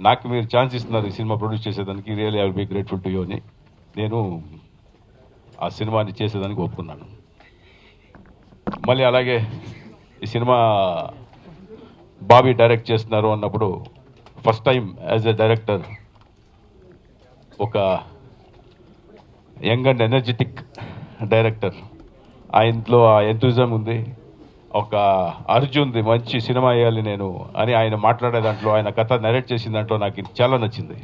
నాకు మీరు ఛాన్స్ ఇస్తున్నారు ఈ సినిమా ప్రొడ్యూస్ చేసేదానికి. Really I will be grateful to you అని నేను ఆ సినిమాని చేసేదానికి ఒప్పుకున్నాను. మళ్ళీ అలాగే ఈ సినిమా బాబీ డైరెక్ట్ చేస్తున్నారు అన్నప్పుడు first time as a director ఒక యంగ్ అండ్ ఎనర్జెటిక్ డైరెక్టర్, ఆయనలో ఆ ఎంతూజం ఉంది, ఒక అర్జున్ది మంచి సినిమా వేయాలి నేను అని ఆయన మాట్లాడే దాంట్లో, ఆయన కథ నరేట్ చేసిన దాంట్లో నాకు చాలా నచ్చింది.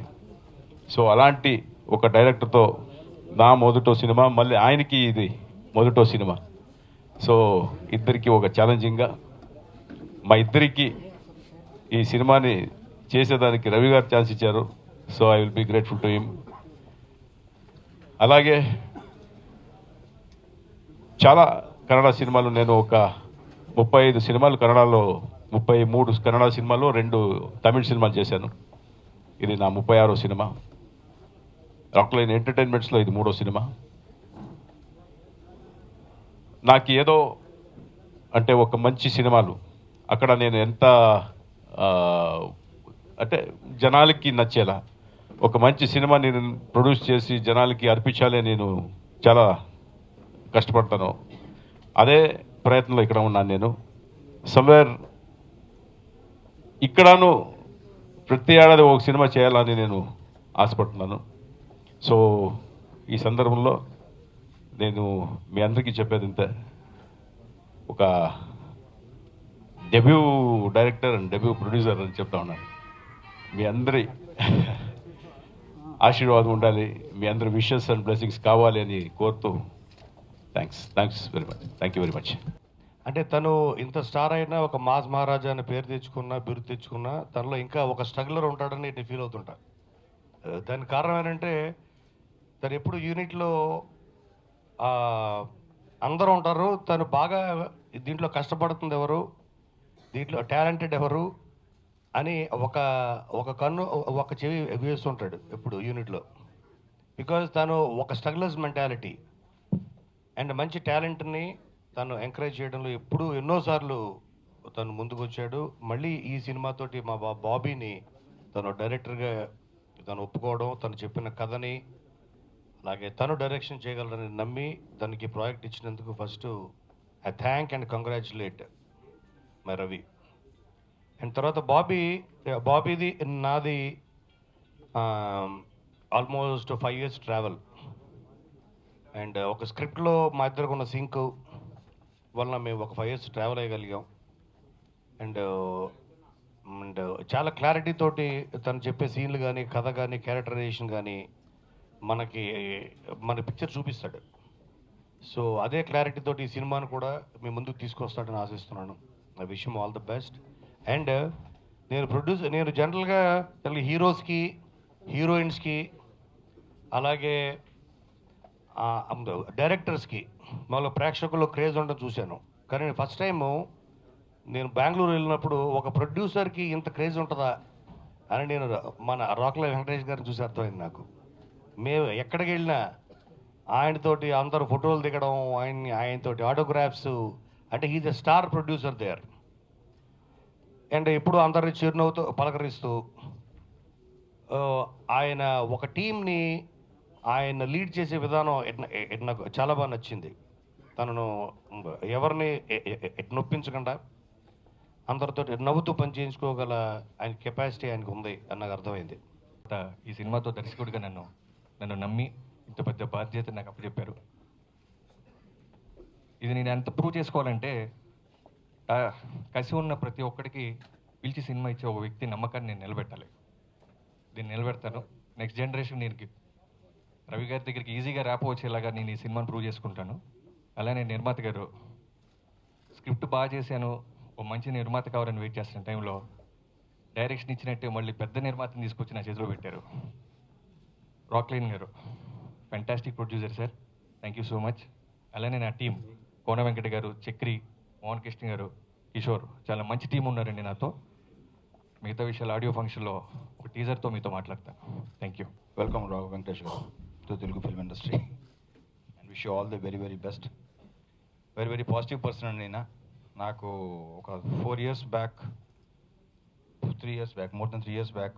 సో అలాంటి ఒక డైరెక్టర్తో నా మొదటో సినిమా, మళ్ళీ ఆయనకి ఇది మొదటో సినిమా. సో ఇద్దరికి ఒక ఛాలెంజింగ్గా మా ఇద్దరికి ఈ సినిమాని చేసేదానికి రవి గారు ఛాన్స్ ఇచ్చారు. So I will be grateful to him. అలాగే చాలా కన్నడ సినిమాలు నేను ఒక 35 సినిమాలు కన్నడలో, 33 కన్నడ సినిమాలు, 2 తమిళ సినిమాలు చేశాను. ఇది నా 36వ సినిమా. రాక్లైన్ ఎంటర్టైన్మెంట్స్లో ఇది 3వ సినిమా. నాకు ఏదో అంటే ఒక మంచి సినిమాలు అక్కడ నేను ఎంత అంటే జనాలకి నచ్చేలా ఒక మంచి సినిమా నేను ప్రొడ్యూస్ చేసి జనాలకి అర్పించాలే నేను చాలా కష్టపడతాను. అదే ప్రయత్నంలో ఇక్కడ ఉన్నాను నేను. సమ్వేర్ ఇక్కడను ప్రతి ఏడాది ఒక సినిమా చేయాలని నేను ఆశపడుతున్నాను. సో ఈ సందర్భంలో నేను మీ అందరికీ చెప్పేది ఇంతే, ఒక debut director and debut producer అని చెప్తా ఉన్నాను. మీ అందరి ఆశీర్వాదం ఉండాలి, మీ అందరి విషెస్ అండ్ బ్లెస్సింగ్స్ కావాలి అని కోరుతూ thanks very much. Thank you very much. అంటే తను ఇంత స్టార్ అయినా, ఒక మాస్ మహారాజా అని పేరు తెచ్చుకున్నా, బిరుదు తెచ్చుకున్నా, తనలో ఇంకా ఒక స్ట్రగులర్ ఉంటాడని నేను ఫీల్ అవుతుంటా. దానికి కారణం ఏంటంటే తను ఎప్పుడు యూనిట్లో అందరూ ఉంటారు, తను బాగా దీంట్లో కష్టపడుతుంది ఎవరు, దీంట్లో టాలెంటెడ్ ఎవరు అని ఒక కన్ను ఒక చెవి వేస్తుంటాడు ఎప్పుడు యూనిట్లో. బికాజ్ తను ఒక స్ట్రగులర్స్ మెంటాలిటీ అండ్ మంచి టాలెంట్ని తను ఎంకరేజ్ చేయడంలో ఎప్పుడు ఎన్నోసార్లు తను ముందుకు వచ్చాడు. మళ్ళీ ఈ సినిమాతోటి మా బాబీని తను డైరెక్టర్గా తను ఒప్పుకోవడం, తను చెప్పిన కథని అలాగే తను డైరెక్షన్ చేయగలరని నమ్మి తనకి ప్రాజెక్ట్ ఇచ్చినందుకు first I thank and congratulate my Ravi. And తర్వాత బాబీది నాది ఆల్మోస్ట్ 5 years ట్రావెల్. అండ్ ఒక స్క్రిప్ట్లో మా ఇద్దరికి ఉన్న సింక్ వలన మేము ఒక 5 years ట్రావెల్ అయ్యగలిగాం. అండ్ చాలా క్లారిటీ తోటి తను చెప్పే సీన్లు కానీ, కథ కానీ, క్యారెక్టరైజేషన్ కానీ మన పిక్చర్ చూపిస్తాడు. సో అదే క్లారిటీ తోటి ఈ సినిమాను కూడా మీ ముందుకు తీసుకొస్తాడని ఆశిస్తున్నాను. I wish all the best. And నేను జనరల్గా హీరోస్కి, హీరోయిన్స్కి, అలాగే డైరెక్టర్స్కి మామూలుగా ప్రేక్షకుల్లో క్రేజ్ ఉండడం చూశాను. కానీ ఫస్ట్ టైము నేను బెంగళూరు వెళ్ళినప్పుడు ఒక ప్రొడ్యూసర్కి ఇంత క్రేజ్ ఉంటుందా అని నేను మన రాక్లైన్ వెంకటేష్ గారిని చూసి అర్థమైంది నాకు. మేము ఎక్కడికి వెళ్ళినా ఆయనతోటి అందరూ ఫోటోలు దిగడం, ఆయనతోటి ఆటోగ్రాఫ్స్, అంటే he's a star producer there. And ఎప్పుడు అందరిని చిరునవ్వుతో పలకరిస్తూ ఆ, ఆయన ఒక టీంని ఆయన లీడ్ చేసే విధానం నాకు చాలా బాగా నచ్చింది. తనను ఎవరిని నొప్పించకుండా అందరితో నవ్వుతూ పని చేయించుకోగల ఆయన కెపాసిటీ ఆయనకు ఉంది అని నాకు అర్థమైంది. ఈ సినిమాతో దర్శకుడిగా నన్ను నమ్మి ఇంత పెద్ద బాధ్యత నాకు అప్పచెప్పారు. ఇది నేను ఎంత ప్రూవ్ చేసుకోవాలంటే కసి ఉన్న ప్రతి ఒక్కడికి పిలిచి సినిమా ఇచ్చే ఒక వ్యక్తి నమ్మకాన్ని నేను నిలబెట్టాలి. దీన్ని నిలబెడతాను. నెక్స్ట్ జనరేషన్ నేను రవి గారి దగ్గరికి ఈజీగా ర్యాప్ వచ్చేలాగా నేను ఈ సినిమాని ప్రూవ్ చేసుకుంటాను. అలానే నిర్మాత గారు స్క్రిప్ట్ బాగా చేశాను, ఓ మంచి నిర్మాత కావాలని వెయిట్ చేస్తున్న టైంలో డైరెక్షన్ ఇచ్చినట్టే మళ్ళీ పెద్ద నిర్మాతని తీసుకొచ్చి నా చేతిలో పెట్టారు. రాక్లైన్ గారు fantastic producer sir, thank you so much. అలానే నా టీం కోన వెంకట గారు, చక్రి, మోహన్ కృష్ణ గారు, కిషోర్, చాలా మంచి టీం ఉన్నారండి నాతో. మిగతా విషయాలు ఆడియో ఫంక్షన్లో ఒక టీజర్తో మీతో మాట్లాడతాను. Thank you. Welcome Raghava Venkatesh గారు to Telugu film industry and wish you all the very very best. Very very positive person అండి. నాకు ఒక 4 years back, 3 years back, more than 3 years back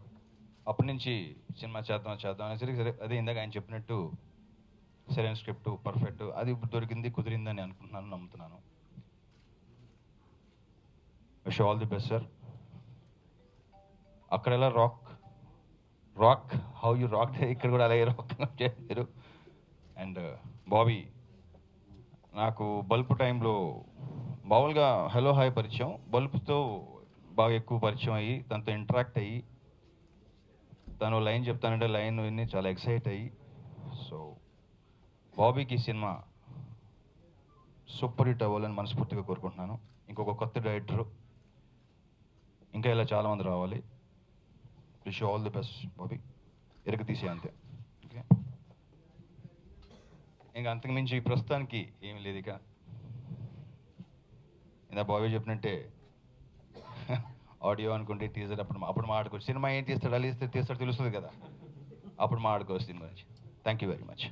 అప్పటి నుంచి సినిమా చేద్దాం అనేసరికి సరే అదే ఇందాక ఆయన చెప్పినట్టు సరైన స్క్రిప్ట్ పర్ఫెక్ట్ అది ఇప్పుడు దొరికింది, కుదిరిందని అనుకుంటున్నాను, నమ్ముతున్నాను. Wish all the best sir. అక్కడ ఎలా రాక్ హౌ యూ రాక్ ఇక్కడ కూడా అలాగే రాక్ చేశారు. అండ్ బాబీ నాకు బల్బ్ టైంలో మామూలుగా హలో హాయ్ పరిచయం, బల్బ్తో బాగా ఎక్కువ పరిచయం అయ్యి తనతో ఇంటరాక్ట్ అయ్యి తను లైన్ చెప్తానంటే లైన్ విని చాలా ఎక్సైట్ అయ్యి, సో బాబీకి ఈ సినిమా సూపర్ హిట్ అవ్వాలని మనస్ఫూర్తిగా కోరుకుంటున్నాను. ఇంకొక కొత్త డైరెక్టరు ఇంకా ఇలా చాలామంది రావాలి. Wish all the best Bobby. ఎరగ తీసే అంతే. ఓకే, ఇంకా అంతకుమించి ప్రస్తుతానికి ఏమి లేదు. ఇక ఇందా బాబీ చెప్పినట్టే ఆడియో అనుకుంటే టీజర్ అప్పుడు మాట్లాడుకోవచ్చు. సినిమా ఏం తీస్తాడు, అలా తీస్తాడు తెలుస్తుంది కదా, అప్పుడు మాట్లాడుకోవచ్చు దీని గురించి. Thank you very much.